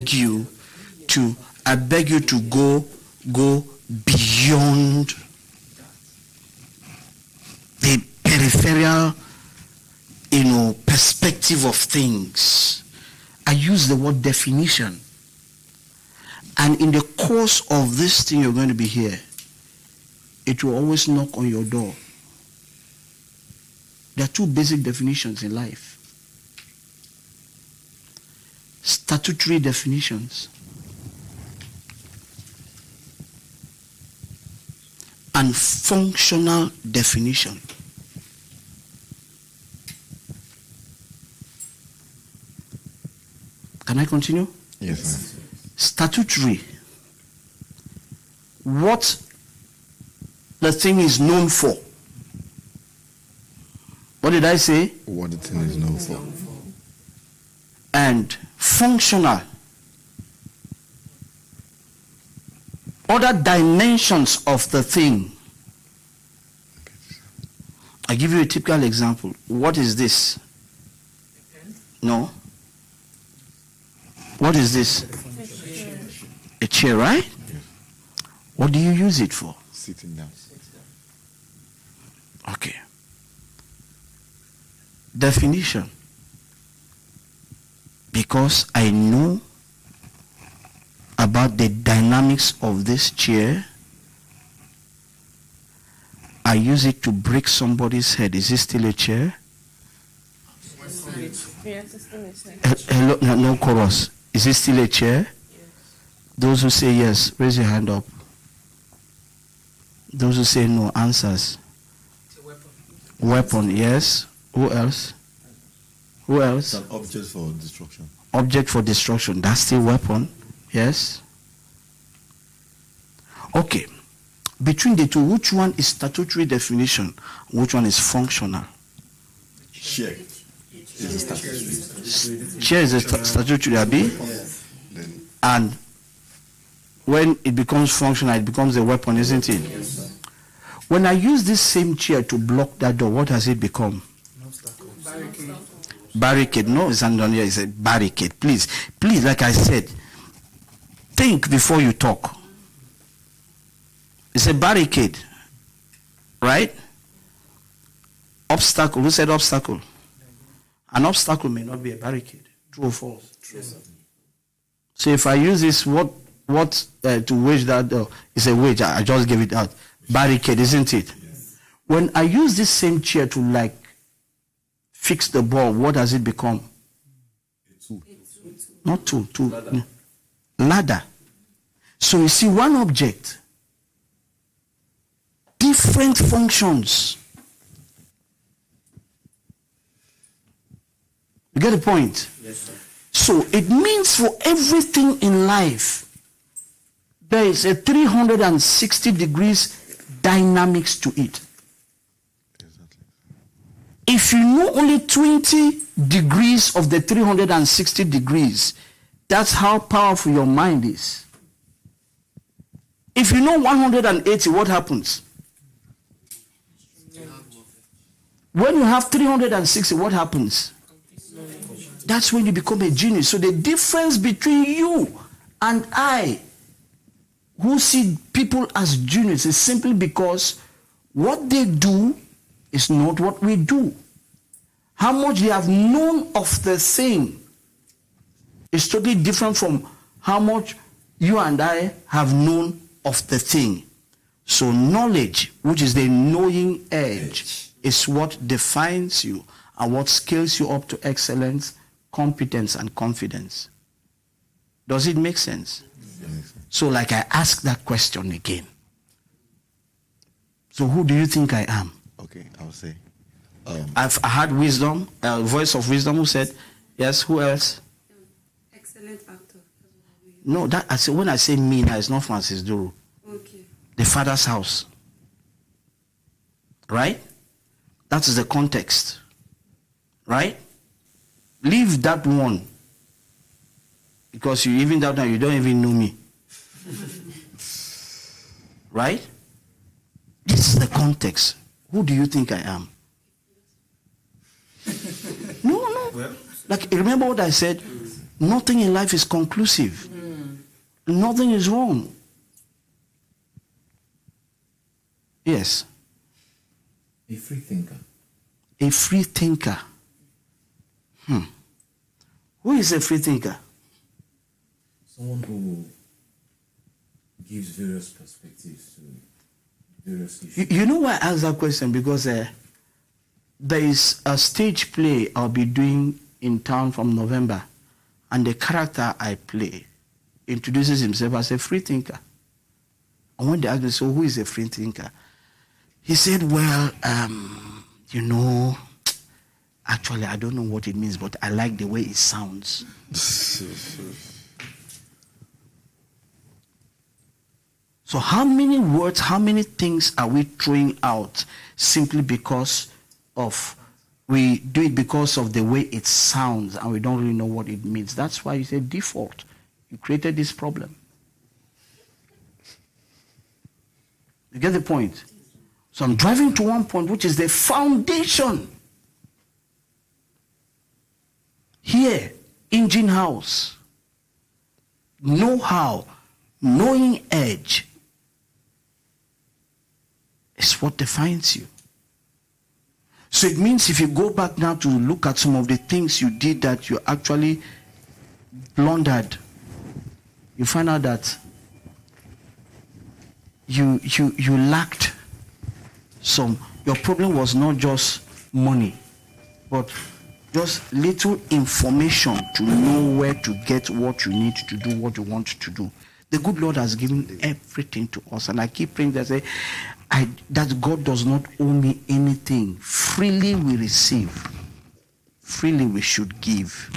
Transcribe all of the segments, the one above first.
I beg you to go beyond the peripheral, perspective of things. I use the word definition. And in the course of this thing you're going to be here, it will always knock on your door. There are two basic definitions in life. Statutory definitions and functional definition. Can I continue? Yes, sir. Statutory. What the thing is known for. What did I say? What the thing is known for. And functional. Other dimensions of the thing. I give you a typical example. What is this? No. What is this? A chair, right? Yes. What do you use it for? Sitting down. Okay. Definition. Because I know about the dynamics of this chair, I use it to break somebody's head. Is this still a chair? Yes, it's still a chair. Hello, no chorus. Is it still a chair? Yes. Those who say yes, raise your hand up. Those who say no, answers. It's a weapon. Weapon, yes. Who else? Who else? It's an object for destruction. Object for destruction. That's still weapon. Yes. Okay. Between the two, which one is statutory definition? Which one is functional? Chair is a statutory. Chair is a statutory, Abi. Yes. Then And when it becomes functional, it becomes a weapon, isn't it? yes, sir. When I use this same chair to block that door, what has it become? Barricade. Barricade. No, it's not here. It's a barricade. Please, like I said, think before you talk. It's a barricade, right? Obstacle. Who said obstacle? An obstacle may not be a barricade. True or false? True. So if I use this, what to wage that door? It's a wage. I just gave it out. Barricade, isn't it? Yes. When I use this same chair to fix the ball, what does it become? Not tool. Ladder. So you see, one object, different functions. You get the point? Yes, sir. So it means for everything in life, there is a 360 degrees dynamics to it. Exactly. If you know only 20 degrees of the 360 degrees, that's how powerful your mind is. If you know 180, what happens? When you have 360, what happens? That's when you become a genius. So the difference between you and I, who see people as geniuses, is simply because what they do is not what we do. How much they have known of the thing is totally different from how much you and I have known of the thing. So knowledge, which is the knowing edge, is what defines you and what scales you up to excellence, competence, and confidence. Does it make sense? Yes. So I ask that question again. So who do you think I am? Okay, I'll say. I had wisdom, a voice of wisdom who said, yes, who else? Excellent actor. No, that I say when I say me now, it's not Francis Duru. Okay. The Father's house. Right? That is the context. Right? Leave that one. Because you even that now you don't even know me. Right? This is the context. Who do you think I am? No. Well, Remember what I said? Nothing in life is conclusive. Nothing is wrong. Yes. A free thinker. A free thinker. Who is a free thinker? Someone who gives various perspectives to various issues. You know why I asked that question? Because there is a stage play I'll be doing in town from November, and the character I play introduces himself as a free thinker. And when they asked me, so who is a free thinker? He said, well, actually, I don't know what it means, but I like the way it sounds. So how many words, how many things are we throwing out simply because we do it because of the way it sounds and we don't really know what it means? That's why you say default. You created this problem. You get the point? So I'm driving to one point, which is the foundation. Here, engine house, know-how, knowing edge is what defines you. So it means if you go back now to look at some of the things you did that you actually blundered, you find out that you lacked some. Your problem was not just money, but just little information to know where to get what you need to do, what you want to do. The good Lord has given everything to us, and I keep praying that that God does not owe me anything. Freely we receive, freely we should give,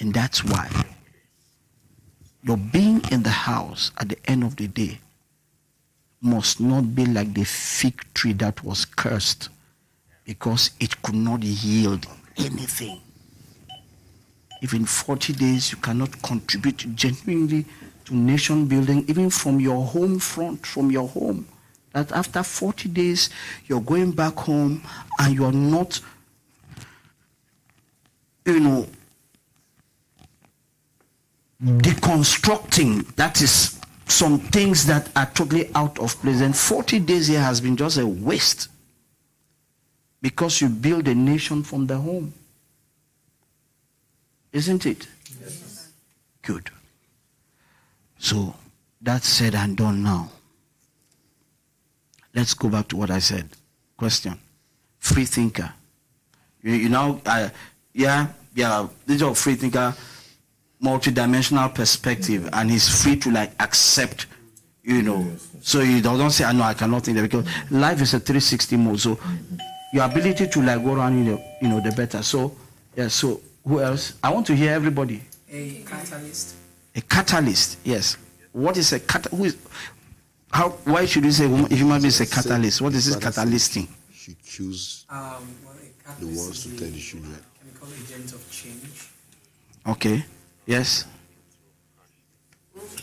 and that's why your being in the house at the end of the day must not be like the fig tree that was cursed because it could not yield anything. If in 40 days you cannot contribute genuinely to nation building, even from your home front, from your home, that after 40 days you're going back home and you're not, deconstructing, that is some things that are totally out of place. And 40 days here has been just a waste because you build a nation from the home. Isn't it? Yes. Good. So that's said and done now. Let's go back to what I said. Question. Free thinker. This is a free thinker, multidimensional perspective, and he's free to accept, So he doesn't say, no, I cannot think that, because life is a 360 mode. So your ability to go around, the better. So, yeah, so who else? I want to hear everybody. A catalyst. A catalyst, yes. What is a catalyst? Why should we say a human being is a catalyst? What is this catalysting? You choose A the catalyst ones to is tell the children. chemical agent of change. Okay, yes.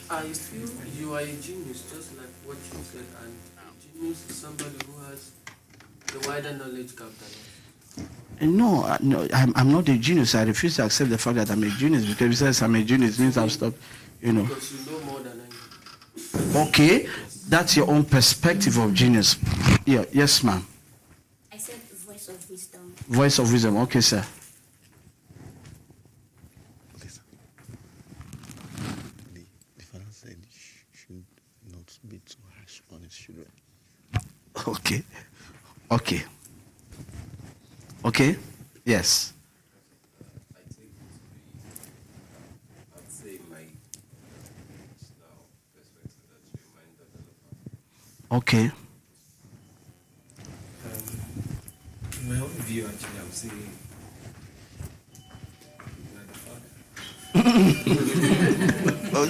I feel you are a genius, just like what you said, and a genius is somebody who has the wider knowledge gap than us. No, I'm not a genius. I refuse to accept the fact that I'm a genius, because if it says I'm a genius, it means I've stopped, Because you know more than I know. Okay, that's your own perspective of genius. Yeah, yes, ma'am. I said voice of wisdom. Voice of wisdom. Okay, sir. Okay, sir. The father said should not be too harsh on his children. Okay. Yes. I take it to be, I'd say my now perspective that you remind developer. Okay. In my own view, actually, I'm saying you're the father.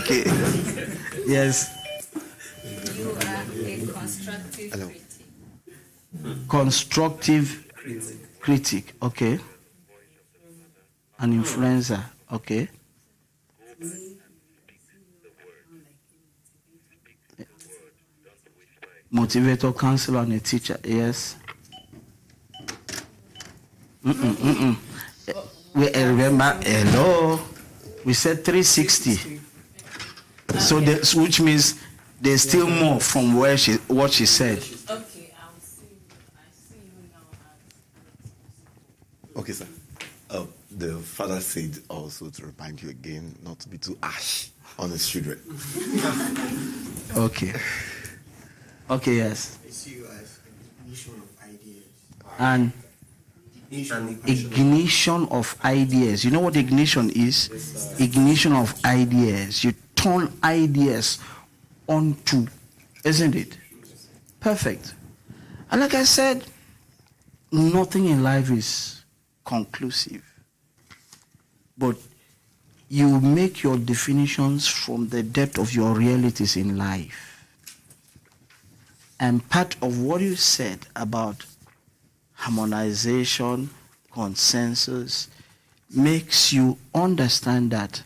Okay. Yes. You are a constructive Hello. critic. Constructive critic. Okay. An influencer. Okay. Motivator, counselor, and a teacher. Yes. We remember. Hello. We said 360. So which means there's still more from what she said. Okay, I see you now as Okay, sir. The father said also to remind you again not to be too harsh on his children. Okay. Okay, yes. I see you as ignition of ideas. And ignition of ideas. You know what ignition is? Ignition of ideas. You turn ideas onto, isn't it? Perfect. And like I said, nothing in life is conclusive. But you make your definitions from the depth of your realities in life. And part of what you said about harmonization, consensus, makes you understand that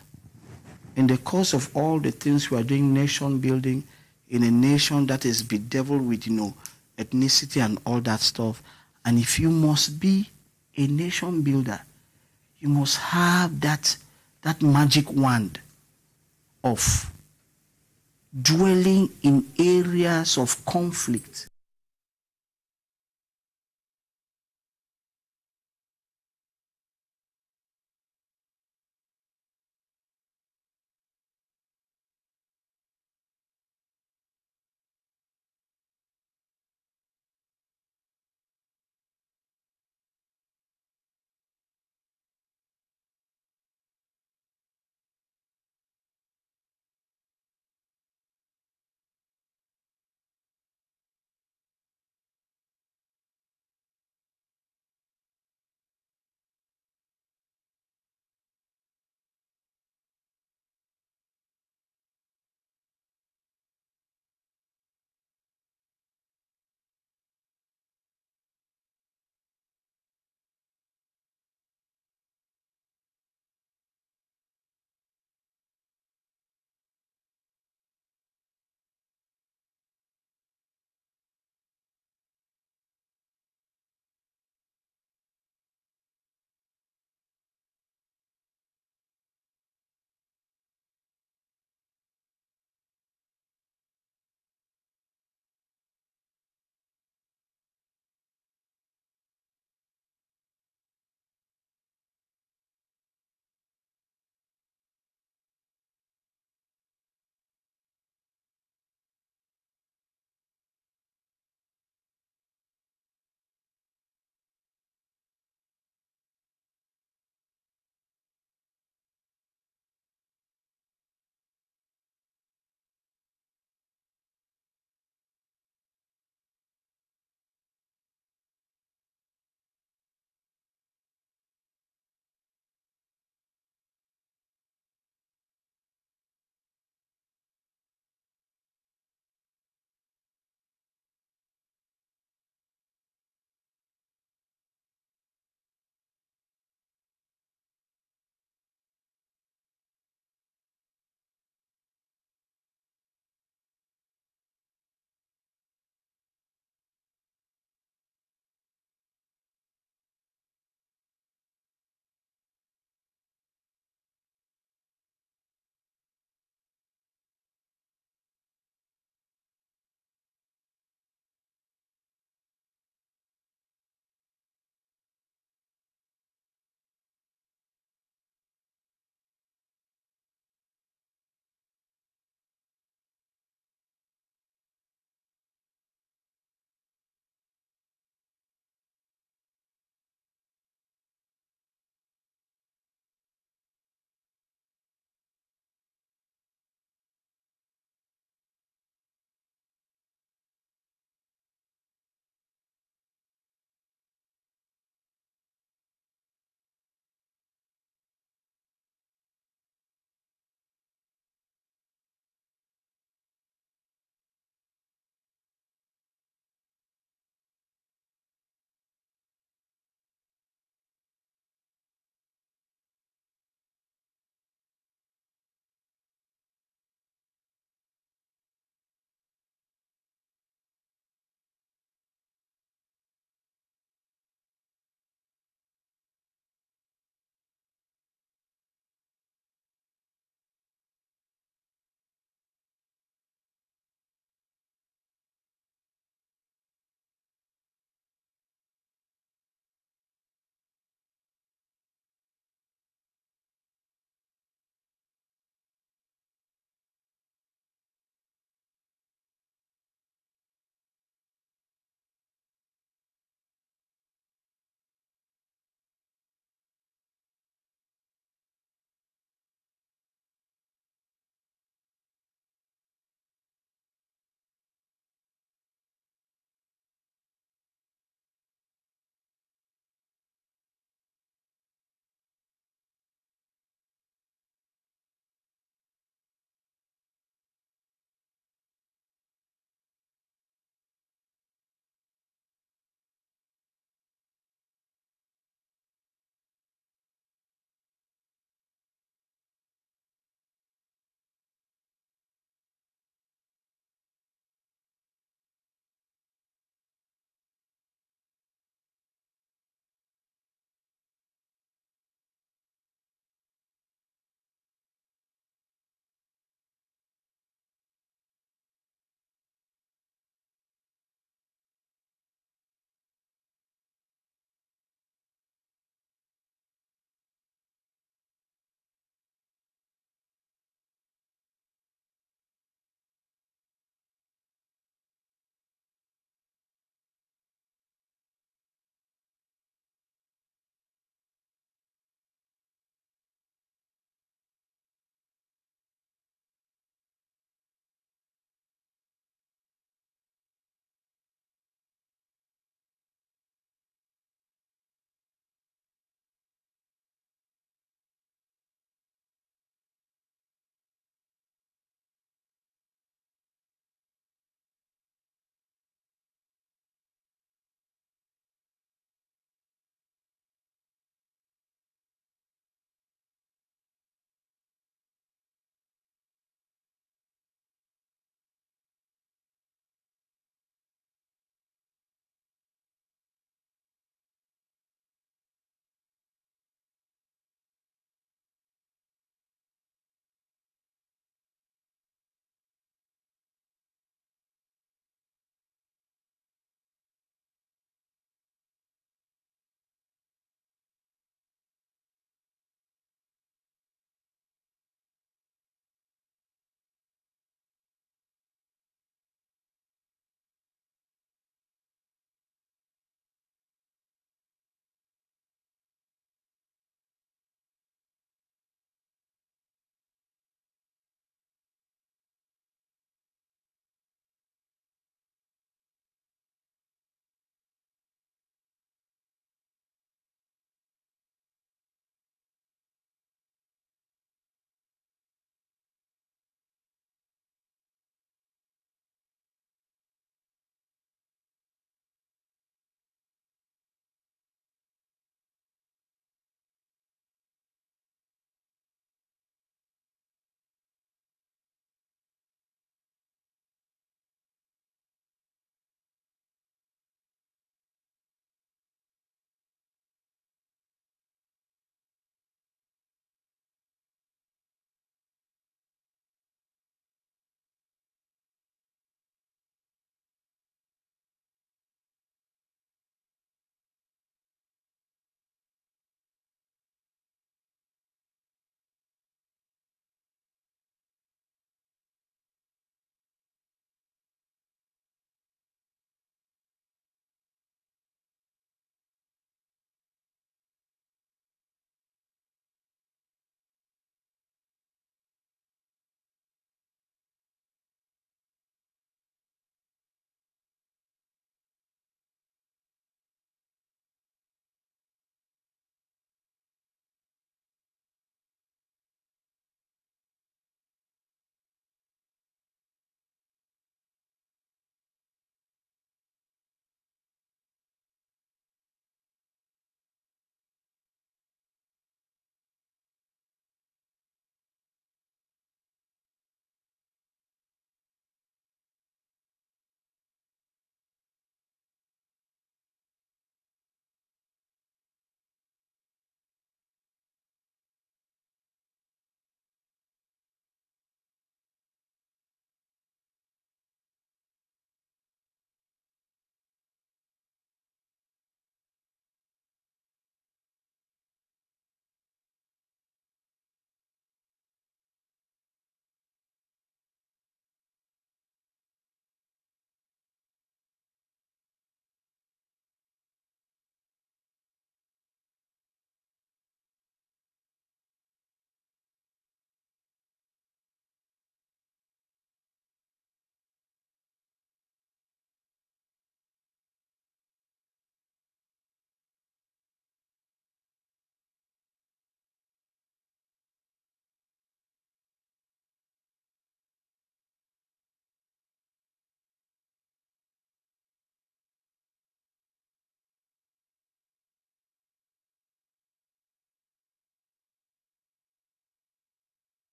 in the course of all the things we are doing, nation building, in a nation that is bedeviled with, ethnicity and all that stuff, and if you must be a nation builder, you must have that magic wand of dwelling in areas of conflict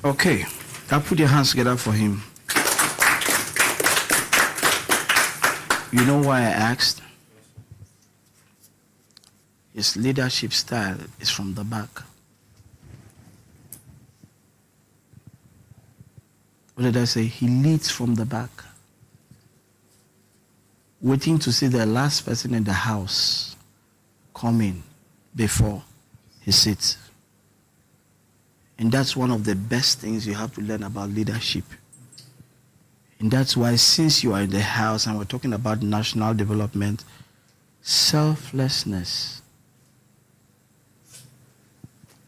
Okay. Now put your hands together for him. You know why I asked? His leadership style is from the back. What did I say? He leads from the back. Waiting to see the last person in the house come in before he sits. And that's one of the best things you have to learn about leadership. And that's why, since you are in the house and we're talking about national development, selflessness,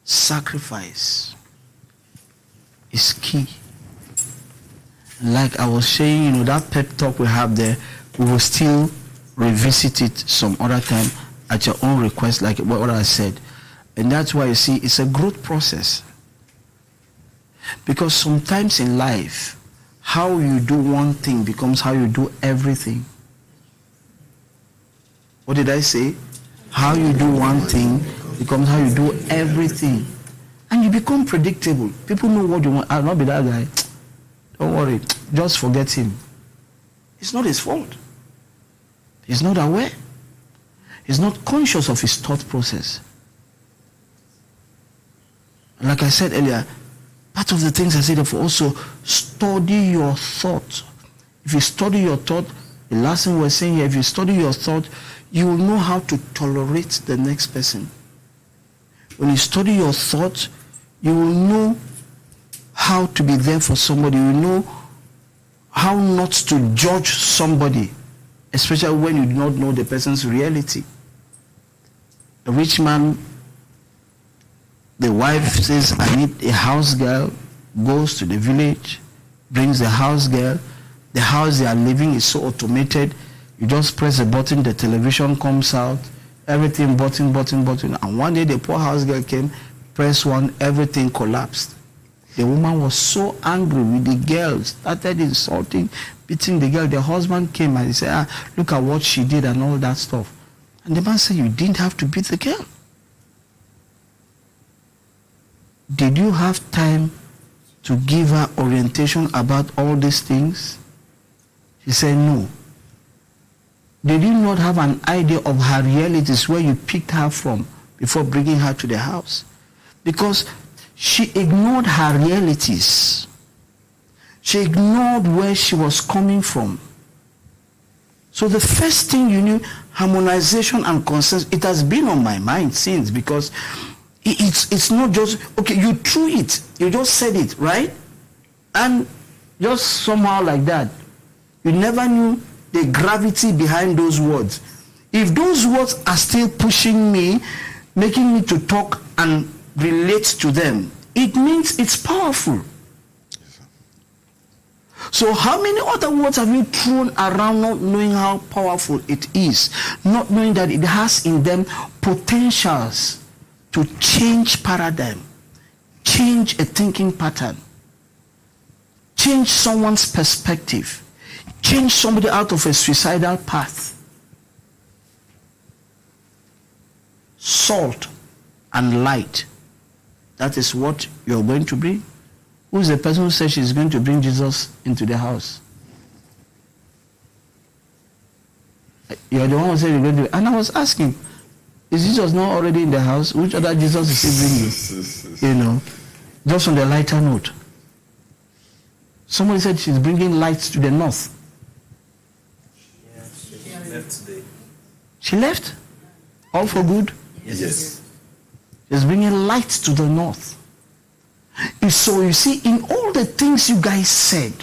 sacrifice is key. Like I was saying, that pep talk we have there, we will still revisit it some other time at your own request, like what I said. And that's why you see it's a growth process. Because sometimes in life, how you do one thing becomes how you do everything. What did I say? How you do one thing becomes how you do everything. And you become predictable. People know what you want. I'll not be that guy. Don't worry. Just forget him. It's not his fault. He's not aware. He's not conscious of his thought process. Like I said earlier, part of the things I said, also study your thought. If you study your thought, the last thing we're saying here, if you study your thought, you will know how to tolerate the next person. When you study your thought, you will know how to be there for somebody. You will know how not to judge somebody, especially when you do not know the person's reality. A rich man, the wife says, I need a house girl, goes to the village, brings the house girl. The house they are living is so automated. You just press a button, the television comes out, everything button. And one day the poor house girl came, press one, everything collapsed. The woman was so angry with the girl, started insulting, beating the girl. The husband came and he said, look at what she did and all that stuff. And the man said, you didn't have to beat the girl. Did you have time to give her orientation about all these things? She said, no. Did you not have an idea of her realities, where you picked her from before bringing her to the house? Because she ignored her realities. She ignored where she was coming from. So the first thing you knew, harmonization and consensus, it has been on my mind since, because it's not just, okay, you threw it, you just said it, right? And just somehow like that. You never knew the gravity behind those words. If those words are still pushing me, making me to talk and relate to them, it means it's powerful. So how many other words have you thrown around not knowing how powerful it is, not knowing that it has in them potentials to change paradigm, change a thinking pattern, change someone's perspective, change somebody out of a suicidal path. Salt and light. That is what you're going to bring. Who's the person who says she's going to bring Jesus into the house? You're the one who said you're going to. And I was asking, is Jesus not already in the house? Which other Jesus is he bringing? Just on the lighter note. Somebody said she's bringing lights to the north. She left today. She left? All for good? Yes. She's bringing lights to the north. So you see, in all the things you guys said,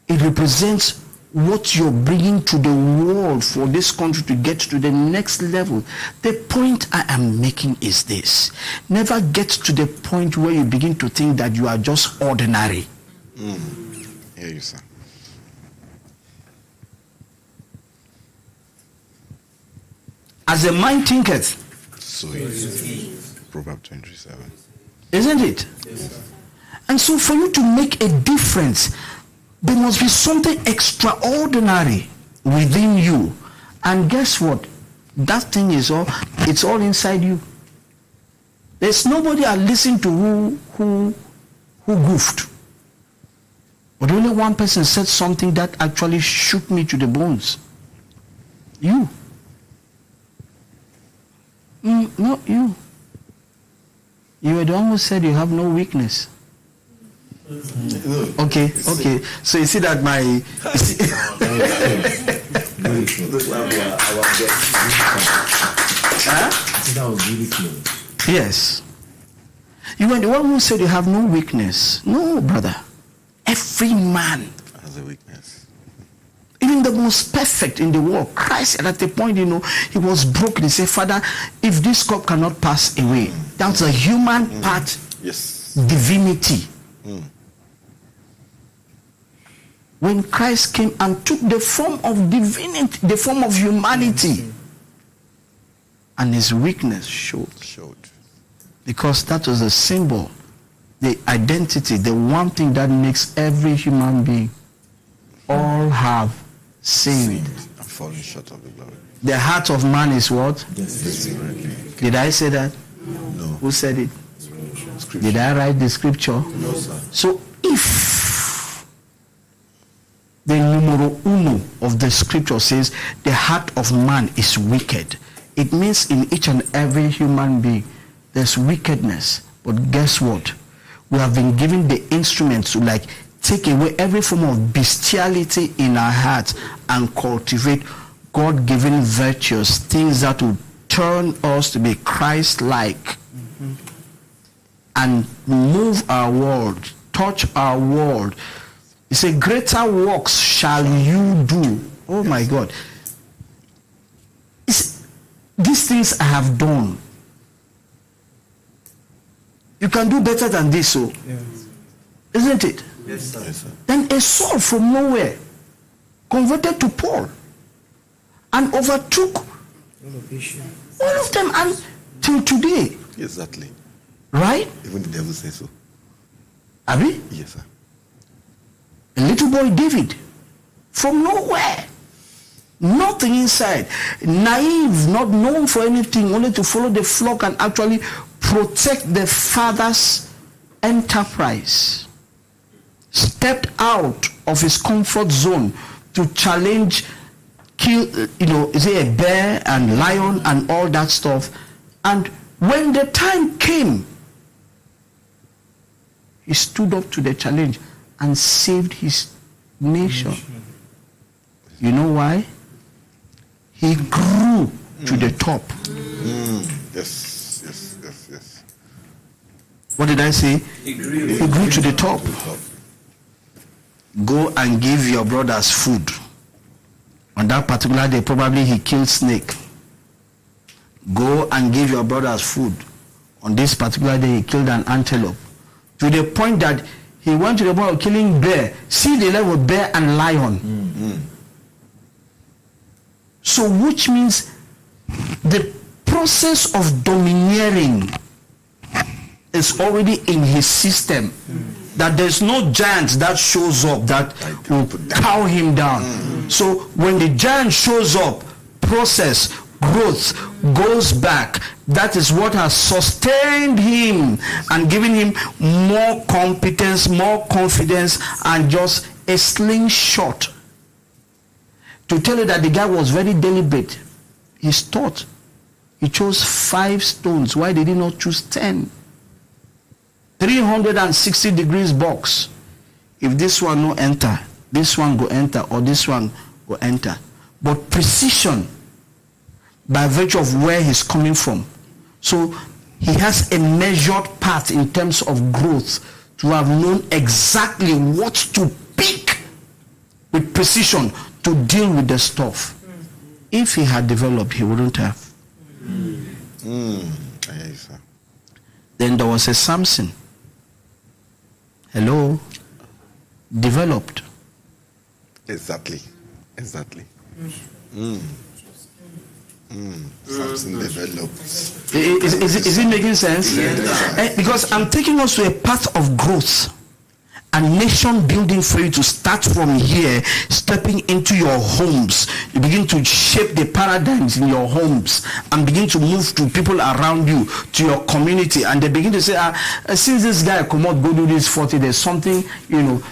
it represents what you're bringing to the world for this country to get to the next level. The point I am making is this: never get to the point where you begin to think that you are just ordinary. Hear you, sir. As a mind thinketh, So is it. Proverbs 27. isn't it? Yes. And so for you to make a difference, there must be something extraordinary within you. And guess what? That thing is it's all inside you. There's nobody I listen to who who goofed. But only one person said something that actually shook me to the bones. You. No, you. You were the one who said you have no weakness. Okay. So you see that my... That was really close. Yes. You were the one who said you have no weakness. No, brother. Every man has a weakness. Even the most perfect in the world, Christ, at the point, he was broken. He said, Father, if this cup cannot pass away, that's a human part, Yes. divinity. When Christ came and took the form of divinity, the form of humanity, and his weakness showed. Because that was a symbol, the identity, the one thing that makes every human being. All have sinned. And falling short of the glory. The heart of man is what? Did I say that? No. Who said it? Scripture. Did I write the scripture? No, sir. So if the numero uno of the scripture says the heart of man is wicked, it means in each and every human being there's wickedness. But guess what? We have been given the instruments to take away every form of bestiality in our hearts and cultivate God-given virtues, things that will turn us to be Christ-like and move our world, touch our world. It's a greater works shall you do. Oh my God. These things I have done. You can do better than this, so isn't it? Yes, sir. Yes, sir. Then a Saul from nowhere converted to Paul and overtook all of them, and till today. Exactly. Right? Even the devil says so. Abi? Yes, sir. A little boy David from nowhere. Nothing inside. Naive, not known for anything, only to follow the flock and actually protect the father's enterprise. Stepped out of his comfort zone to challenge, kill, is it a bear and lion and all that stuff. And when the time came, he stood up to the challenge and saved his nation. You know why? He grew to the top. Yes. What did I say? He grew to the top. Go and give your brothers food. On that particular day, probably he killed snake. Go and give your brothers food. On this particular day, he killed an antelope. To the point that he went to the point of killing bear. See the level of bear and lion. So which means the process of domineering is already in his system. That there's no giant that shows up that will cow him down. So when the giant shows up, process, growth goes back. That is what has sustained him and given him more competence, more confidence, and just a slingshot. To tell you that the guy was very deliberate. His thought. He chose 5 stones. Why did he not choose 10? 360 degrees box. If this one no enter, this one go enter, or this one go enter. But precision by virtue of where he's coming from. So he has a measured path in terms of growth to have known exactly what to pick with precision to deal with the stuff. If he had developed, he wouldn't have. Yes, sir. Then there was a Samson. Hello? Developed. Exactly. Something developed. Is it making sense? Yes. Because I'm taking us to a path of growth. and nation building for you to start from here, stepping into your homes. You begin to shape the paradigms in your homes and begin to move to people around you, to your community, and they begin to say, since this guy come out, go do this 40, there's something,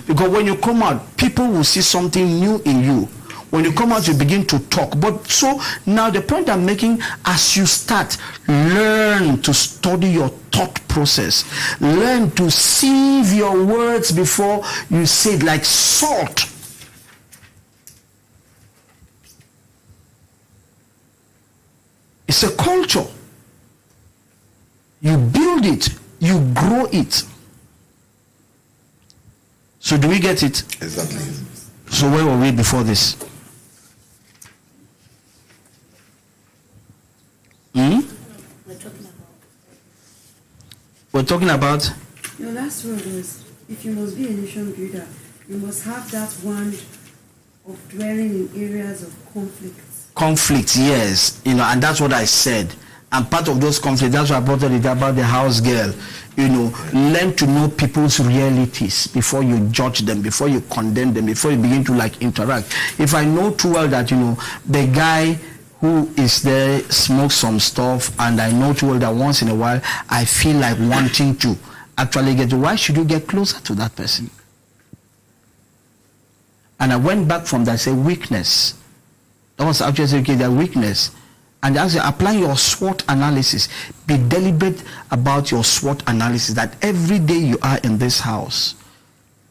because when you come out, people will see something new in you. When you come out, you begin to talk. But so now the point I'm making, as you start, learn to study your thought process. Learn to sieve your words before you say it, like salt. It's a culture. You build it, you grow it. So do we get it? Exactly. So where were we before this? We're talking about Your last word was, if you must be a nation builder, you must have that wand of dwelling in areas of conflict. Yes, and that's what I said. And part of those conflicts, that's why I brought it about the house girl. Learn to know people's realities before you judge them, before you condemn them, before you begin to interact. If I know too well that the guy who is there smokes some stuff, and I know too well that once in a while I feel like wanting to actually get to, why should you get closer to that person? And I went back from that, say weakness. That was actually their weakness. And as you apply your SWOT analysis, be deliberate about your SWOT analysis, that every day you are in this house,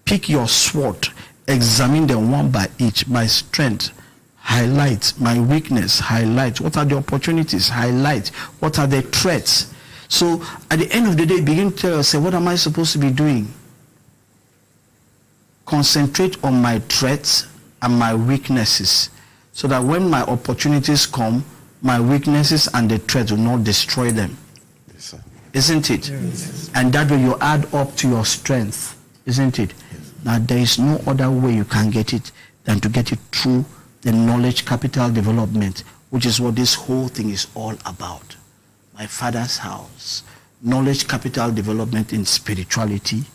pick your SWOT, examine them one by each. My strength, highlight. My weakness, highlight. What are the opportunities? Highlight. What are the threats? So at the end of the day, begin to tell yourself, what am I supposed to be doing? Concentrate on my threats and my weaknesses, so that when my opportunities come, my weaknesses and the threats will not destroy them. Yes, sir. Isn't it? Yes. And that way you add up to your strength. Isn't it? Yes. Now there is no other way you can get it than to get it through the knowledge capital development, which is what this whole thing is all about. My Father's house. Knowledge capital development in spirituality,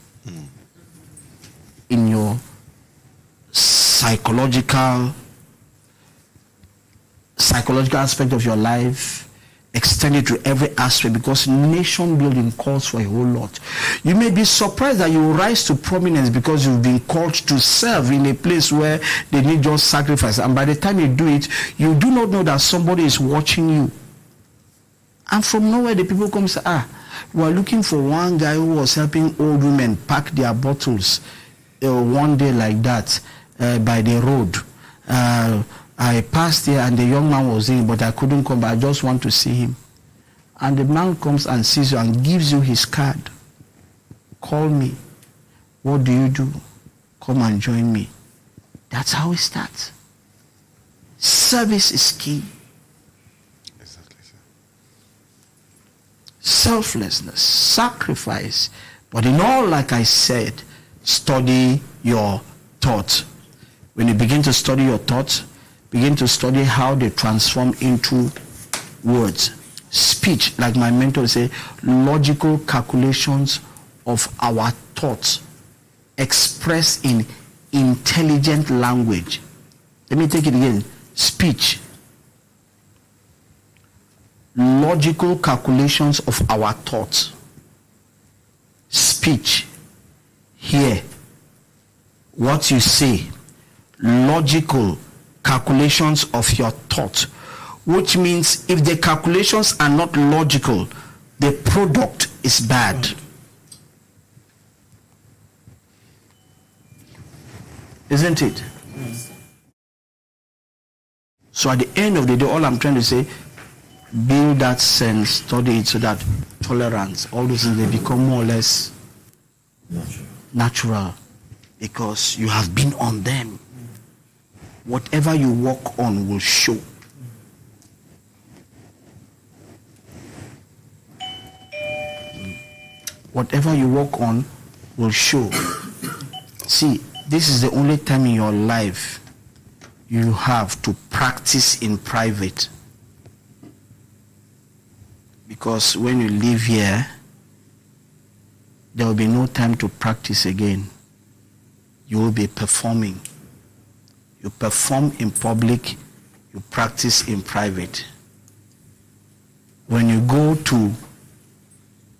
in your psychological aspect of your life, extend it to every aspect, because nation building calls for a whole lot. You may be surprised that you rise to prominence because you've been called to serve in a place where they need just sacrifice, and by the time you do it, you do not know that somebody is watching you. And from nowhere the people come and say, we are looking for one guy who was helping old women pack their bottles one day like that by the road. I passed here and the young man was in, but I couldn't come, but I just want to see him. And the man comes and sees you and gives you his card. Call me. What do you do? Come and join me. That's how it starts. Service is key. Exactly, sir. Selflessness, sacrifice. But in all, like I said, study your thoughts. When you begin to study your thoughts, begin to study how they transform into words. Speech, like my mentor say, logical calculations of our thoughts expressed in intelligent language. Let me take it again. Speech. Logical calculations of our thoughts. Speech. Hear what you say. Logical calculations of your thought, which means if the calculations are not logical, the product is bad. Isn't it? So at the end of the day, all I'm trying to say, build that sense, study it, so that tolerance, all those things, they become more or less natural, because you have been on them. Whatever you walk on will show. Whatever you walk on will show. See, this is the only time in your life you have to practice in private. Because when you leave here, there will be no time to practice again. you will be performing. You perform in public, you practice in private. When you go to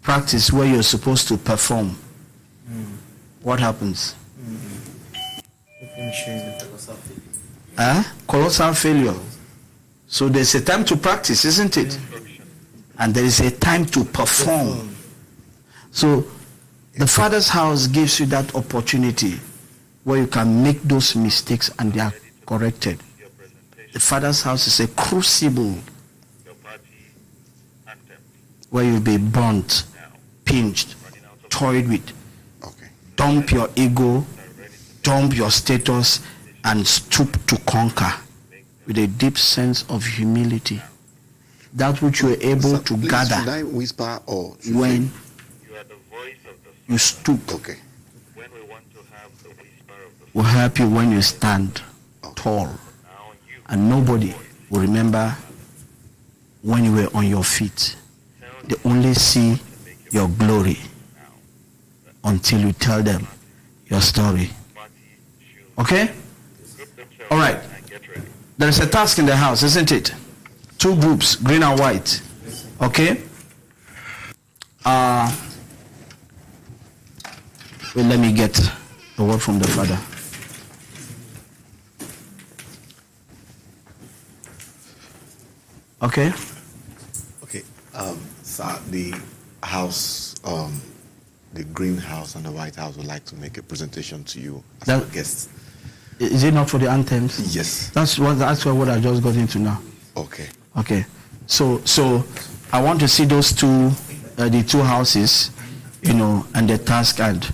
practice where you're supposed to perform, what happens? Colossal failure. So there's a time to practice, isn't it? And there is a time to perform. So the Father's house gives you that opportunity where you can make those mistakes and they are corrected. The Father's house is a crucible where you'll be burnt, pinched, toyed with. Dump your ego, dump your status, and stoop to conquer with a deep sense of humility. That which you are able to please, gather should I whisper or when you stoop. Okay. Will help you when you stand tall. And nobody will remember when you were on your feet. They only see your glory until you tell them your story. Okay? All right. There is a task in the house, isn't it? 2 groups, green and white. Okay? Well, let me get a word from the Father. Okay? Okay. Sir, the house, the greenhouse and the White House would like to make a presentation to you as our guests. Is it not for the anthems? Yes. That's what I just got into now. Okay. Okay. So I want to see those two, the 2 houses, and the task, and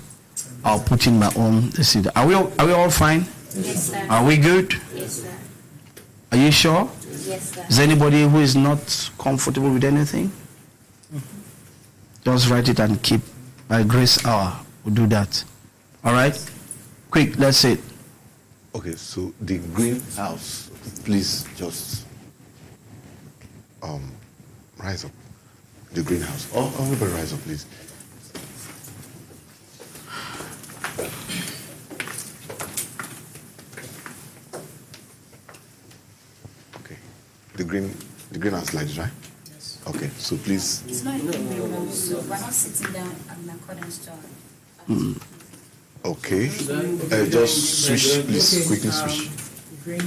I'll put in my own. Are we all fine? Yes, sir. Are we good? Yes, sir. Are you sure? Yes, sir. Is there anybody who is not comfortable with anything? Just write it and keep. By grace hour, we'll do that. All right? Quick, let's say it. Okay, so the greenhouse, please just rise up. The greenhouse. Oh, everybody rise up, please. Okay. The greenhouse lights, right? Yes. Okay, so please. It's not in the room, so we're not sitting down in accordance to our. Okay. Just switch, please. Quickly switch. Green.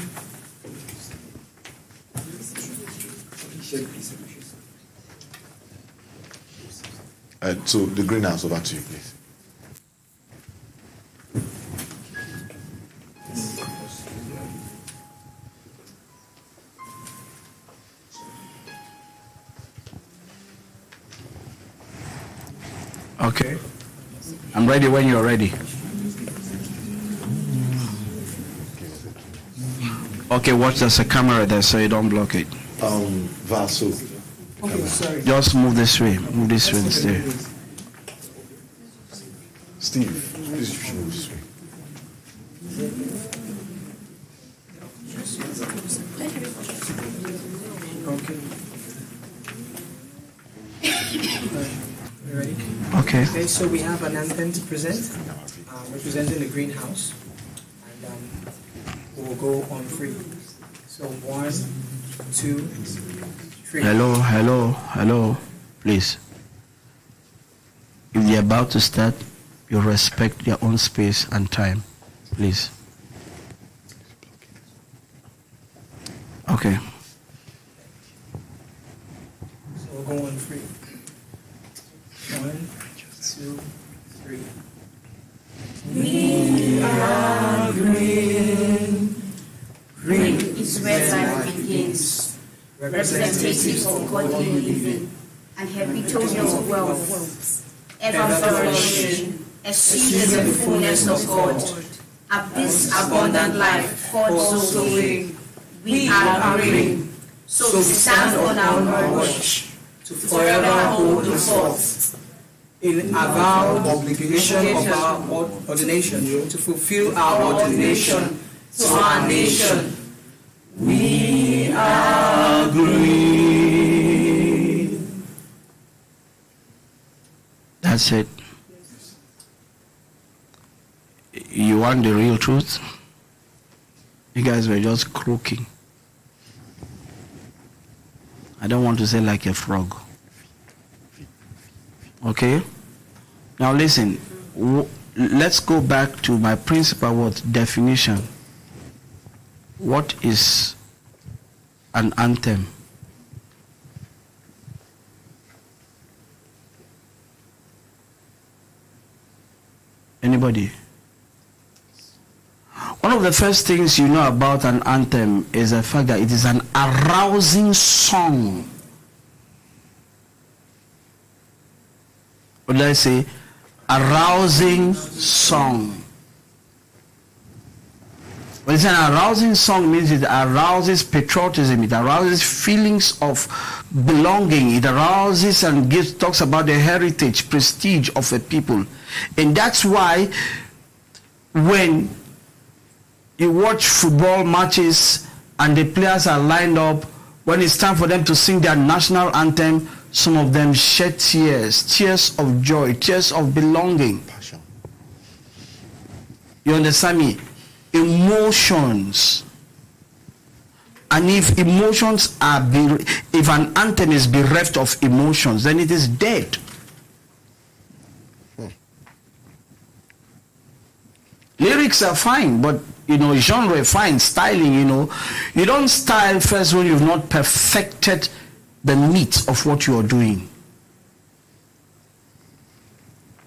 So the greenhouse, over to you, please. Okay. I'm ready when you're ready. Okay, watch, there's a camera there so you don't block it. Vaso. Okay, sorry. Just move this way and stay. Steve, please you should move this way. Okay. You ready? Okay. Okay, so we have an anthem to present, representing the greenhouse, and we'll go on 3. So 1, 2, 3. Hello, please. If they're about to start, you respect their own space and time, please. Okay. So we'll go on 3. 1, 2, 3. We are green. Green is where life begins. Representatives of godly living and heritable wealth, ever flourishing, exceeding the fullness of God. Of this abundant life called Zoe, we are green. So we stand on our watch to forever hold the fort. In avowed obligation of our ordination to fulfill our ordination to our nation. We are green. That's it. You want the real truth? You guys were just croaking. I don't want to say like a frog. Okay? Now listen, let's go back to my principal word definition. What is an anthem? Anybody? One of the first things you know about an anthem is the fact that it is an arousing song. What did I say? Arousing song. When it's an arousing song, means it arouses patriotism, it arouses feelings of belonging, it arouses and talks about the heritage, prestige of a people. And that's why when you watch football matches and the players are lined up, when it's time for them to sing their national anthem, some of them shed tears, tears of joy, tears of belonging. Passion. You understand me? Emotions. And if emotions are, if an anthem is bereft of emotions, then it is dead. Lyrics are fine, but genre fine, styling, you don't style first when you've not perfected the meat of what you are doing.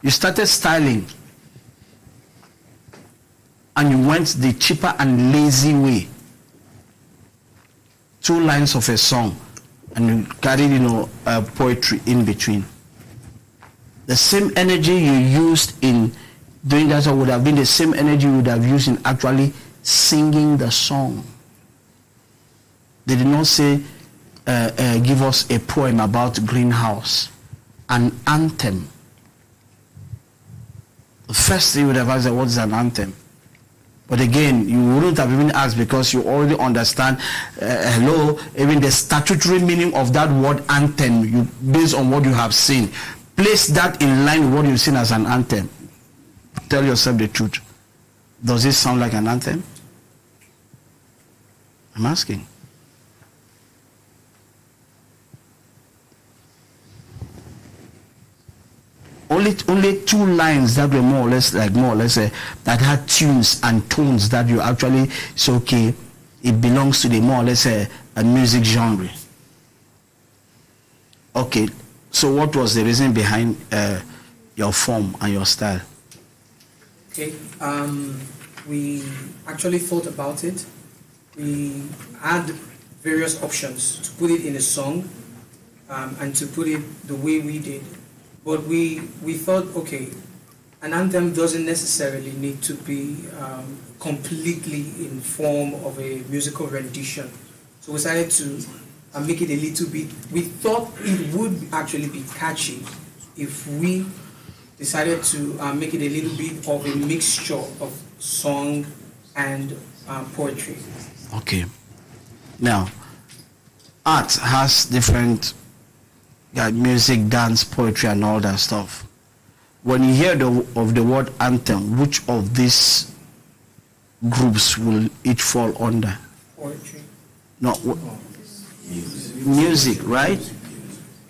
You started styling and you went the cheaper and lazy way. 2 lines of a song and you carried, poetry in between. The same energy you used in doing that would have been the same energy you would have used in actually singing the song. They did not say, give us a poem about greenhouse, an anthem. The first thing you would have asked, what is an anthem? But again, you wouldn't have even asked because you already understand, even the statutory meaning of that word anthem, based on what you have seen. Place that in line with what you've seen as an anthem. Tell yourself the truth. Does it sound like an anthem? I'm asking. Only 2 lines that were more or less that had tunes and tones that you actually say, okay, it belongs to the more or less a music genre. Okay, so what was the reason behind your form and your style? Okay, we actually thought about it. We had various options to put it in a song and to put it the way we did. But we thought, okay, an anthem doesn't necessarily need to be completely in form of a musical rendition. So we decided to make it a little bit. We thought it would actually be catchy if we decided to make it a little bit of a mixture of song and poetry. Okay. Now, art has different music, dance, poetry, and all that stuff. When you hear of the word anthem, which of these groups will it fall under? Poetry. No, music, right?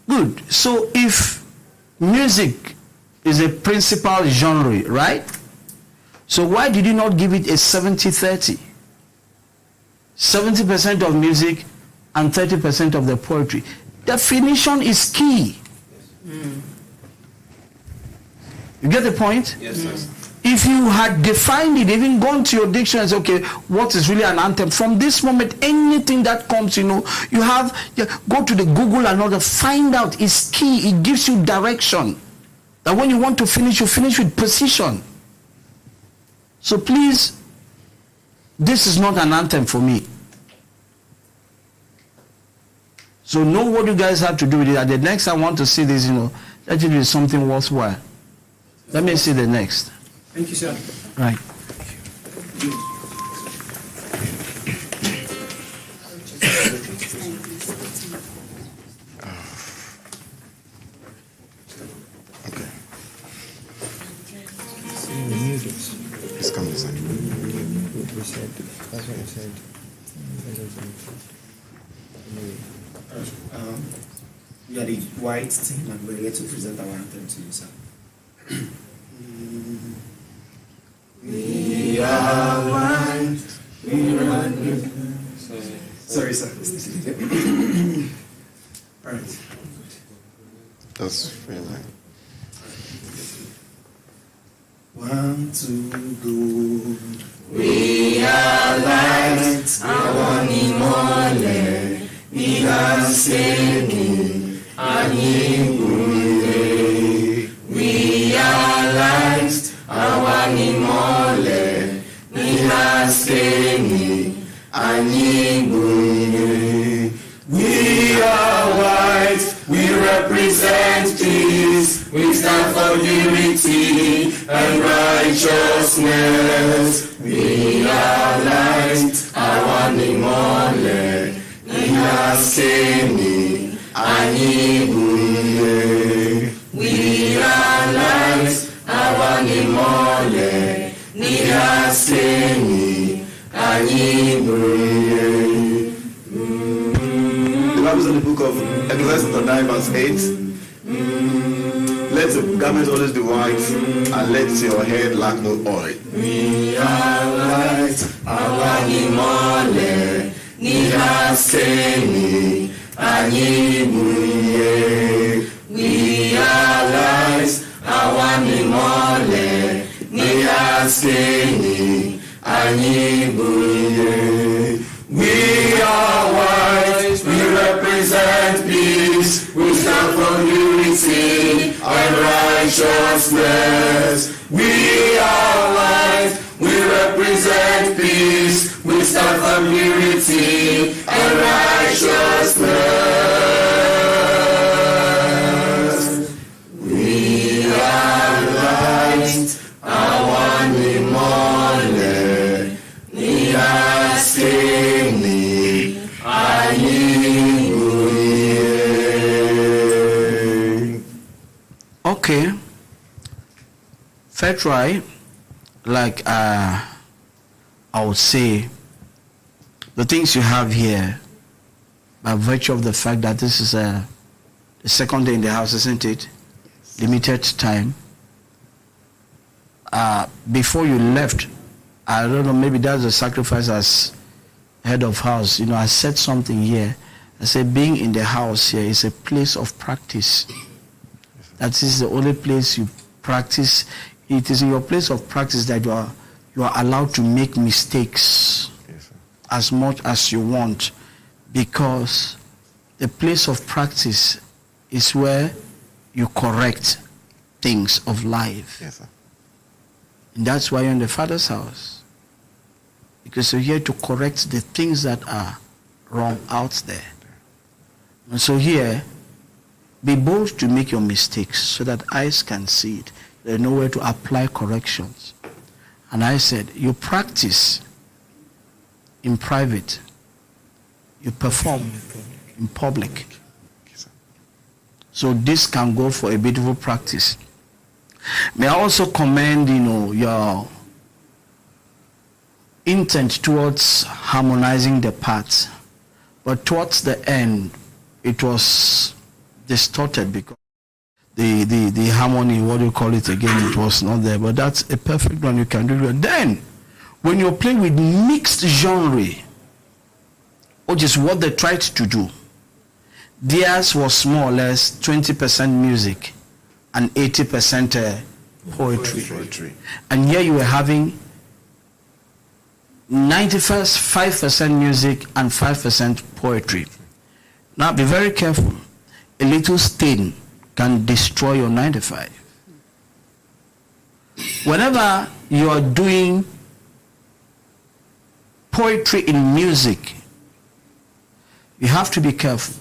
Good. So if music is a principal genre, right? So why did you not give it a 70-30? 70% of music and 30% of the poetry. Definition is key. You get the point? Yes, sir. If you had defined it, even gone to your dictionary and say, okay, what is really an anthem? From this moment, anything that comes, you have, go to the Google and all that, find out. It's key. It gives you direction. That when you want to finish, you finish with precision. So please, this is not an anthem for me. So know what you guys have to do with it. At the next I want to see this, let it be something worthwhile. Let me see the next. Thank you, sir. Right. It's coming. said. That's what you said. We are the white team and we're here to present our anthem to you, sir. We are white. We are Sorry, sir. All right. That's very nice. 1, 2, go. We are light, àwọn ìmọ́lẹ̀ ní àsèmi àyìnbùrè. We are light, àwọn ìmọ́lẹ̀ ní àsèmi àyìnbùrè. We are white, we represent peace, we stand for unity and righteousness. We are light, àwọn ìmọ́lẹ̀ ní àsèmi àyìnbùrè. We are light, àwọn ìmọ́lẹ̀ ní àsèmi àyìnbùrè. The Bible says in the book of Ecclesiastes 9 verse 8, let your garments always be white and let your head lack no oil. We are light, àwọn ìmọ́lẹ̀ ní àsèmi àyìnbùrè. We are light, àwọn ìmọ́lẹ̀ ní àsèmi àyìnbùrè. We are white, we represent peace, we stand for unity and righteousness. We are white, we represent peace, we stand for unity and righteousness. We are light, àwọn ìmọ́lẹ̀ ní àsèmi àyìnbùrè. Okay. Fair try. Like I would say, the things you have here, by virtue of the fact that this is the second day in the house, isn't it? Limited time. Before you left, I don't know, maybe that's a sacrifice as head of house. You know, I said something here. I said being in the house here is a place of practice. That is the only place you practice. It is in your place of practice that you are allowed to make mistakes as much as you want, because the place of practice is where you correct things of life. Yes, sir. And that's why you're in the Father's house, because you're here to correct the things that are wrong out there. And so here, be bold to make your mistakes so that eyes can see it. There's nowhere to apply corrections. And I said, you practice in private, you perform in public. So this can go for a beautiful practice. May I also commend, your intent towards harmonizing the parts, but towards the end, it was distorted because the harmony, what do you call it again, it was not there. But that's a perfect one, you can do it. Then, when you're playing with mixed genre, which is what they tried to do, theirs was more or less 20% music and 80% poetry. And here you were having 5% music and 5% poetry. Now be very careful. A little stain can destroy your 95. Whenever you are doing poetry in music, you have to be careful.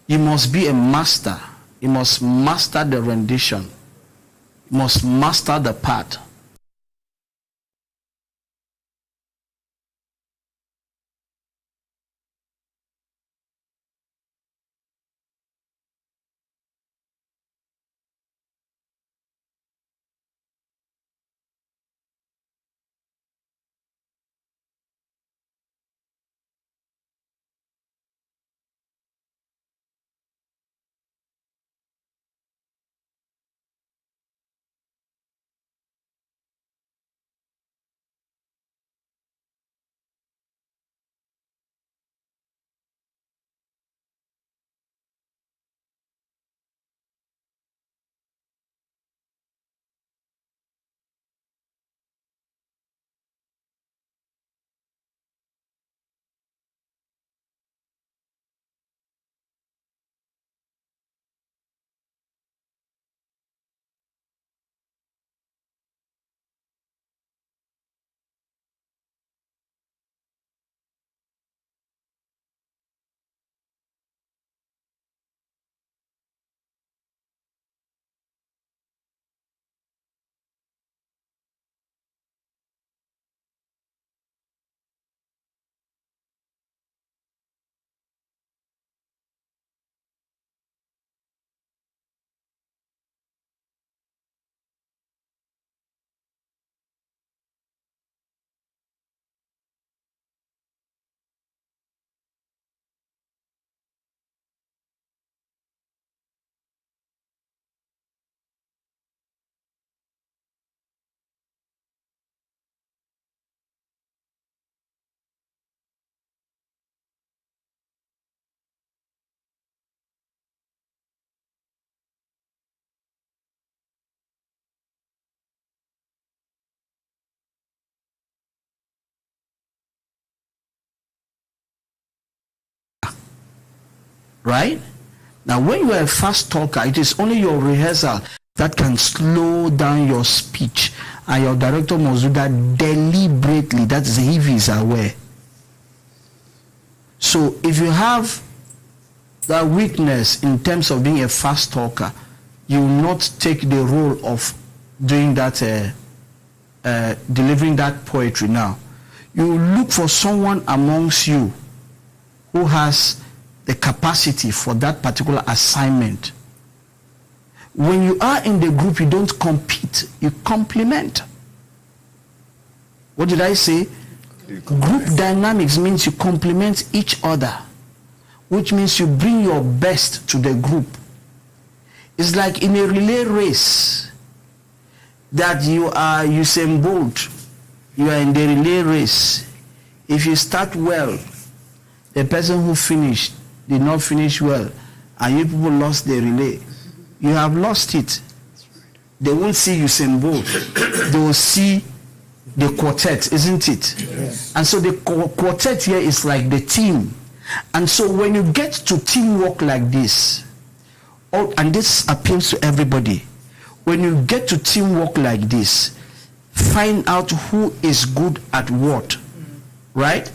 You must be a master. You must master the rendition. You must master the part. Right? Now, when you are a fast talker, it is only your rehearsal that can slow down your speech, and your director must do that deliberately. That is if he is aware. So if you have that weakness in terms of being a fast talker, you will not take the role of doing that, delivering that poetry. Now, you will look for someone amongst you who has the capacity for that particular assignment. When you are in the group, you don't compete, you complement. What did I say? Group dynamics means you complement each other, which means you bring your best to the group. It's like in a relay race that you are Usain Bolt, you are in the relay race. If you start well, the person who finished did not finish well, and you people lost the relay, you have lost it. They won't see Usain Bolt, they will see the quartet, isn't it? Yes. And so the quartet here is like the team. And so when you get to teamwork like this, and this appeals to everybody, when you get to teamwork like this, find out who is good at what, right?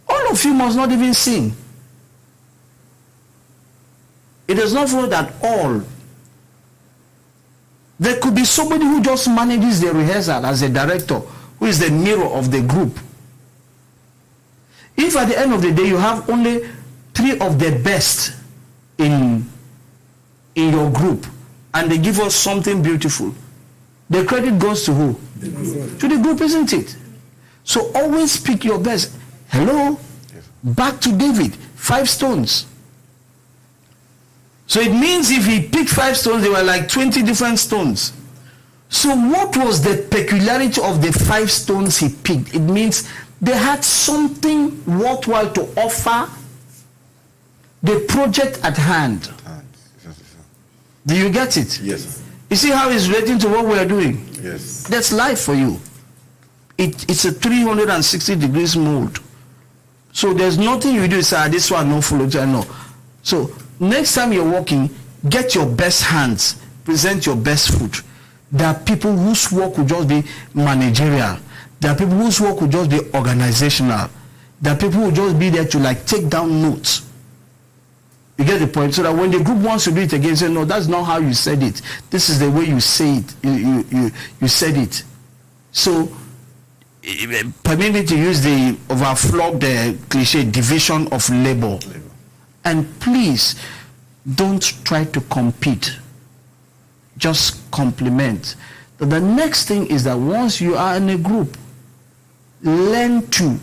All of you must not even sing. It does not follow that all. There could be somebody who just manages the rehearsal as a director, who is the mirror of the group. If at the end of the day you have only 3 of the best in your group, and they give us something beautiful, the credit goes to who? To the group, isn't it? So always pick your best. Hello? Back to David, 5 stones. So it means if he picked 5 stones, there were like 20 different stones. So what was the peculiarity of the 5 stones he picked? It means they had something worthwhile to offer the project at hand. Do you get it? Yes. You see how it's relating to what we are doing? Yes. That's life for you. It's a 360 degrees mold. So there's nothing you do, say, this one no follow, no. So next time you're walking, get your best hands, present your best foot. There are people whose work will just be managerial. There are people whose work will just be organizational. There are people who will just be there to like take down notes. You get the point? So that when the group wants to do it again, say, no, that's not how you said it. This is the way you say it. You said it. So permit me to use the overflogged cliche, division of labor. And please don't try to compete, just complement. The next thing is that once you are in a group, learn to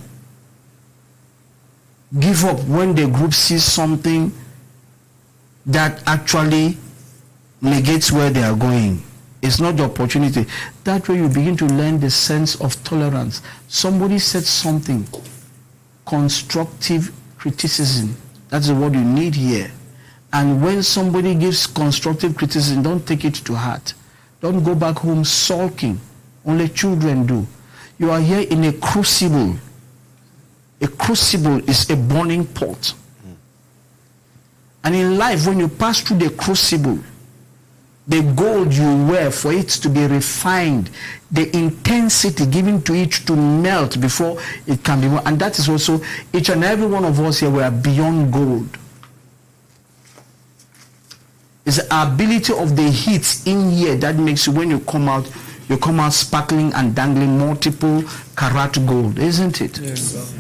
give up when the group sees something that actually negates where they are going. It's not the opportunity. That way you begin to learn the sense of tolerance. Somebody said something, constructive criticism. That's what you need here. And when somebody gives constructive criticism, don't take it to heart. Don't go back home sulking. Only children do. You are here in a crucible. A crucible is a burning pot. And in life, when you pass through the crucible, the gold you wear, for it to be refined, the intensity given to it to melt before it can be, and that is also each and every one of us here, we are beyond gold. It's the ability of the heat in here that makes you, when you come out sparkling and dangling multiple karat gold, isn't it? Yes.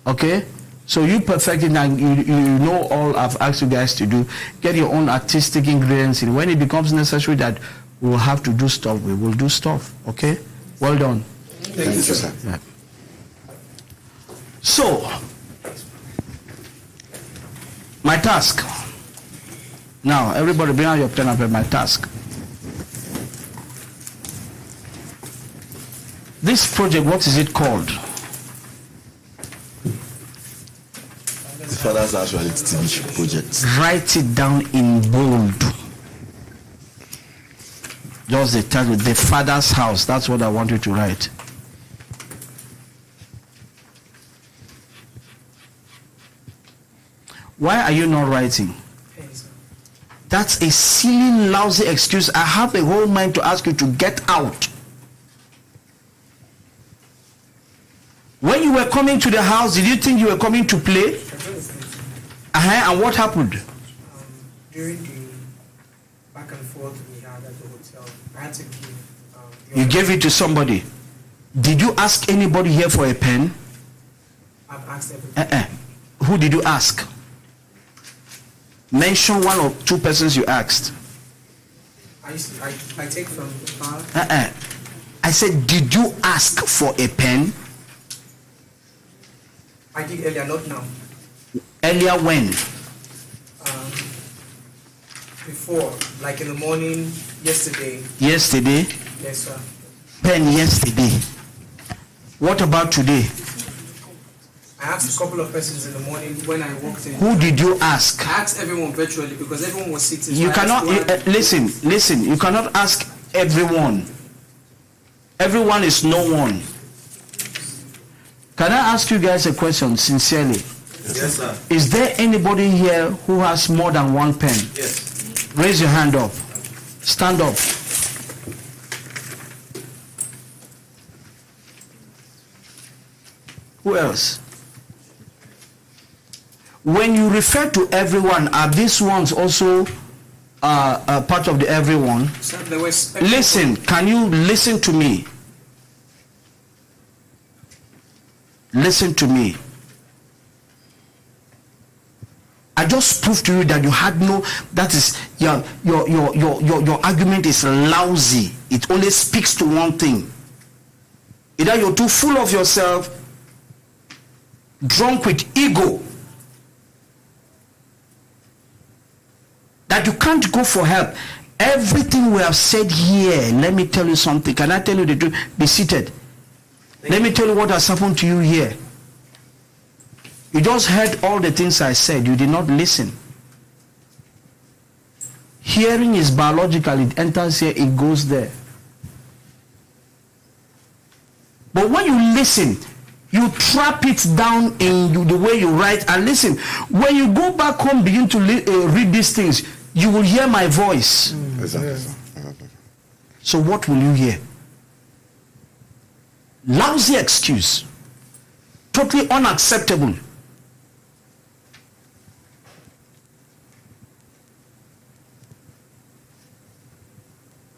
Okay? So you perfect it, and you know all I've asked you guys to do. Get your own artistic ingredients in. When it becomes necessary that we will have to do stuff, we will do stuff. Okay? Well done. Thank you, sir. Yeah. So, my task. Now, everybody bring out your pen and paper, my task. This project, what is it called? The Father's House Reality TV project. Write it down in bold. Just the title, The Father's House. That's what I want you to write. Why are you not writing? That's a silly, lousy excuse. I have a whole mind to ask you to get out. When you were coming to the house, did you think you were coming to play? And what happened? During the back and forth we had at the hotel, I had to give... You gave it to somebody. Did you ask anybody here for a pen? I've asked everybody. Who did you ask? Mention one or two persons you asked. I take from the car. I said, did you ask for a pen? I did earlier, not now. Earlier when? Before, like in the morning, yesterday. Yesterday? Yes, sir. Pen yesterday. What about today? I asked a couple of persons in the morning when I walked in. Who did you ask? I asked everyone virtually because everyone was sitting. You cannot, listen, you cannot ask everyone. Everyone is no one. Can I ask you guys a question sincerely? Yes, sir. Is there anybody here who has more than one pen? Yes. Raise your hand up. Stand up. Who else? When you refer to everyone, are these ones also part of the everyone? Sir, there was Listen, can you listen to me? Listen to me. I just proved to you that you had no, that is, your argument is lousy. It only speaks to one thing. Either you're too full of yourself, drunk with ego, that you can't go for help. Everything we have said here, let me tell you something. Can I tell you the truth? Be seated. Let me tell you what has happened to you here. You just heard all the things I said. You did not listen. Hearing is biological. It enters here, it goes there. But when you listen, you trap it down in the way you write. And listen, when you go back home, begin to read these things, you will hear my voice. Exactly. So what will you hear? Lousy excuse. Totally unacceptable.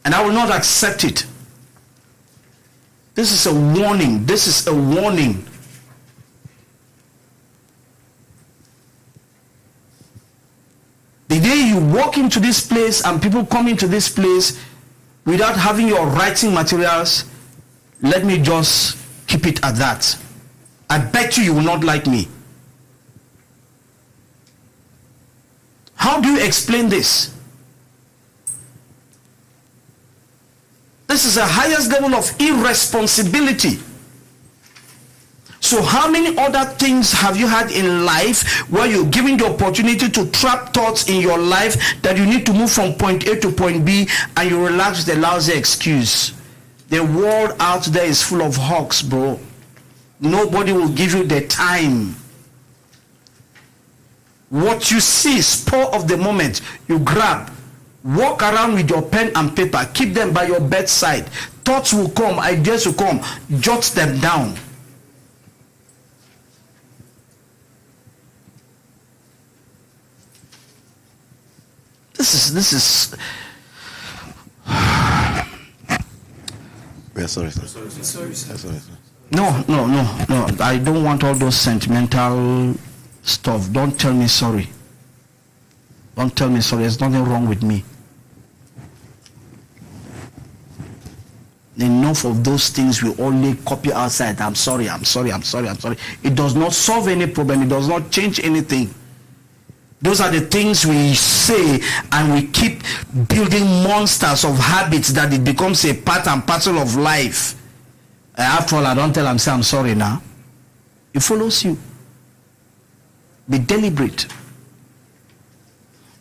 And I will not accept it. This is a warning. This is a warning. The day you walk into this place and people come into this place without having your writing materials, let me just keep it at that. I bet you will not like me. How do you explain this? This is the highest level of irresponsibility. So how many other things have you had in life where you're given the opportunity to trap thoughts in your life that you need to move from point A to point B and you relax with a lousy excuse? The world out there is full of hawks, bro. Nobody will give you the time. What you see, spur of the moment, you grab. Walk around with your pen and paper. Keep them by your bedside. Thoughts will come, ideas will come. Jot them down. This is. We are sorry, sir. Sorry, sir. Sorry, sir. No. I don't want all those sentimental stuff. Don't tell me sorry. Don't tell me sorry. There's nothing wrong with me. Enough of those things we only copy outside. I'm sorry. It does not solve any problem. It does not change anything. Those are the things we say, and we keep building monsters of habits that it becomes a part and parcel of life. After all, I don't tell them, say I'm sorry now. It follows you. Be deliberate.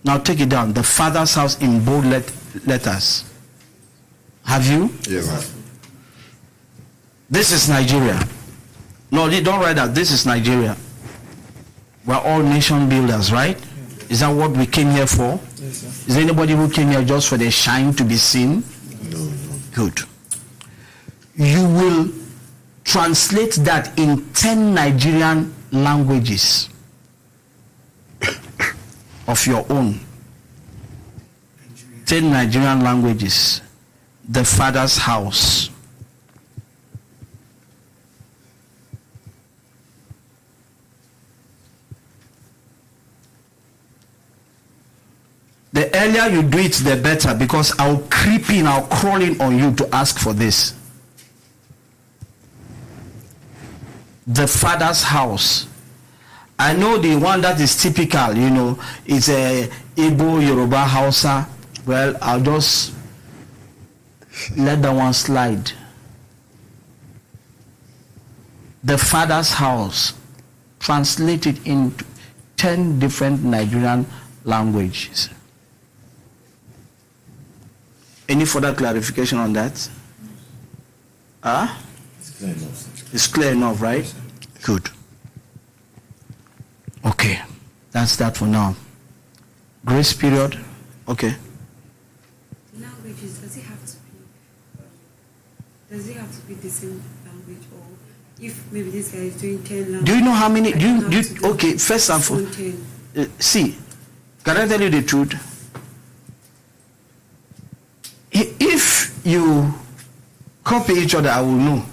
Now take it down. The Father's house in bold letters. Have you? Yes, sir. This is Nigeria. No, don't write that. This is Nigeria. We're all nation builders, right? Is that what we came here for? Yes, sir. Is there anybody who came here just for the shine to be seen? No. Good. You will translate that in 10 Nigerian languages of your own. 10 Nigerian languages. The Father's house. The earlier you do it, the better, because I'll creep in, I'll crawl in on you to ask for this. The Father's house. I know the one that is typical, is a Igbo, Yoruba, Hausa. Well, I'll just let that one slide. The Father's house. Translated into 10 different Nigerian languages. Any further clarification on that? It's clear enough, sir. It's clear enough, right? Good. Okay. That's that for now. Grace period. Okay. Languages, does it have to be the same language, or if maybe this guy is doing 10 languages? Do you know how many? Okay, first and foremost. See, can I tell you the truth? If you copy each other, I will know.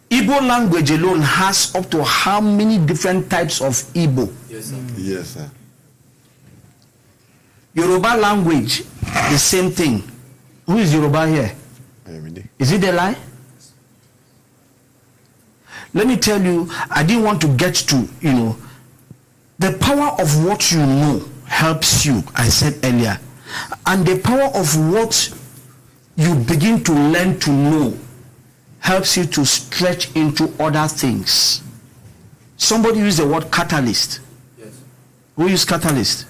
Igbo language alone has up to how many different types of Igbo? Yes, sir. Yes, sir. Yoruba language, the same thing. Who is Yoruba here? Is it a lie? Let me tell you, I didn't want to get to, the power of what you know helps you, I said earlier. And the power of what you begin to learn to know helps you to stretch into other things. Somebody used the word catalyst. Yes. Who used catalyst?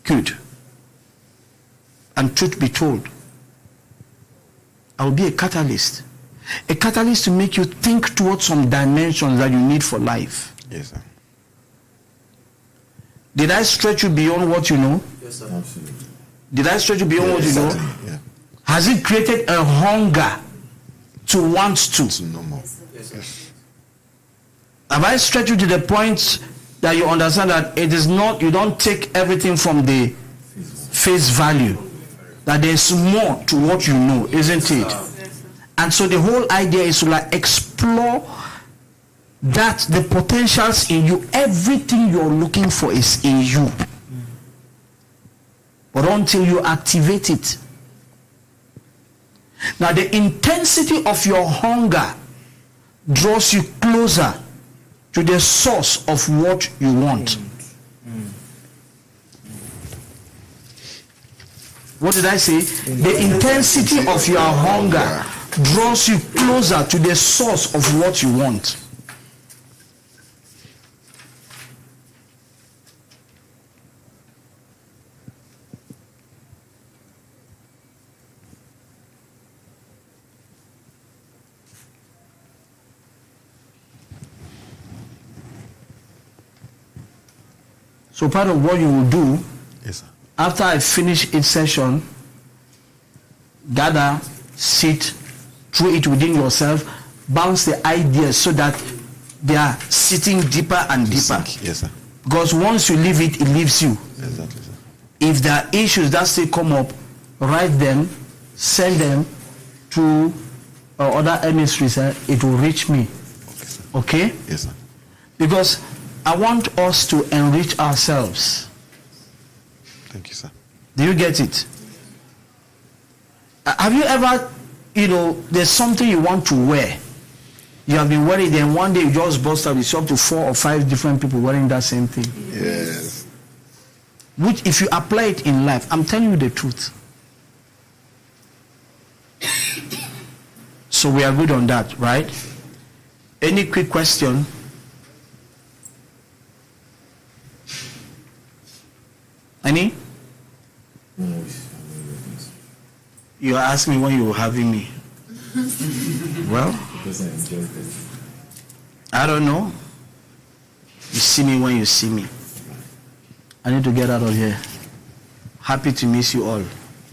Good. And truth be told, I will be a catalyst. A catalyst to make you think towards some dimensions that you need for life. Yes, sir. Did I stretch you beyond what you know? Yes, sir. Absolutely. Did I stretch you beyond what you know? Yeah. Has it created a hunger to want to? It's normal. Yes, sir. Have I stretched you to the point that you understand that it is not, you don't take everything from the face value? That there's more to what you know, isn't it? And so the whole idea is to explore that the potentials in you, everything you're looking for is in you. But until you activate it. Now the intensity of your hunger draws you closer to the source of what you want. What did I say? The intensity of your hunger draws you closer to the source of what you want. So part of what you will do, yes, sir, after I finish each session, gather, sit, through it within yourself, bounce the ideas so that they are sitting deeper and deeper. Yes, sir. Because once you leave it, it leaves you. Exactly, sir. If there are issues that still come up, write them, send them to other emissaries, it will reach me. Okay, sir. Okay? Yes, sir. Because I want us to enrich ourselves. Thank you, sir. Do you get it? Have you ever, there's something you want to wear. You have been wearing it, then one day you just burst out, it's up to 4 or 5 different people wearing that same thing. Yes. Which, if you apply it in life, I'm telling you the truth. So we are good on that, right? Any quick question? Any? No, You asked me when you were having me. Well, Because I enjoyed it. I don't know. You see me when you see me. I need to get out of here. Happy to miss you all.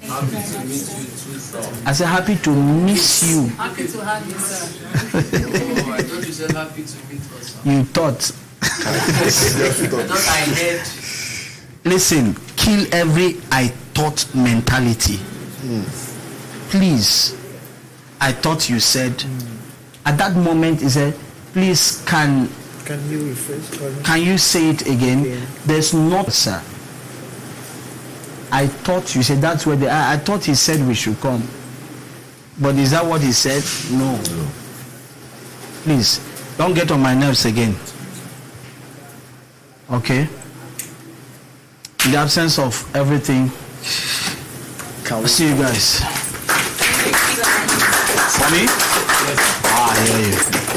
Happy to meet you too, sir. I said happy to miss you. Happy to have you, sir. Oh, I thought you said happy to meet us, sir. You thought. I thought I heard. Listen, kill every I thought mentality. Please. I thought you said. At that moment, he said, please, can you rephrase? can you say it again? Yeah. There's not, sir. I thought you said that's where I thought he said we should come. But is that what he said? No. Please, don't get on my nerves again. Okay? In the absence of everything, I'll see you guys. For me? I hear you.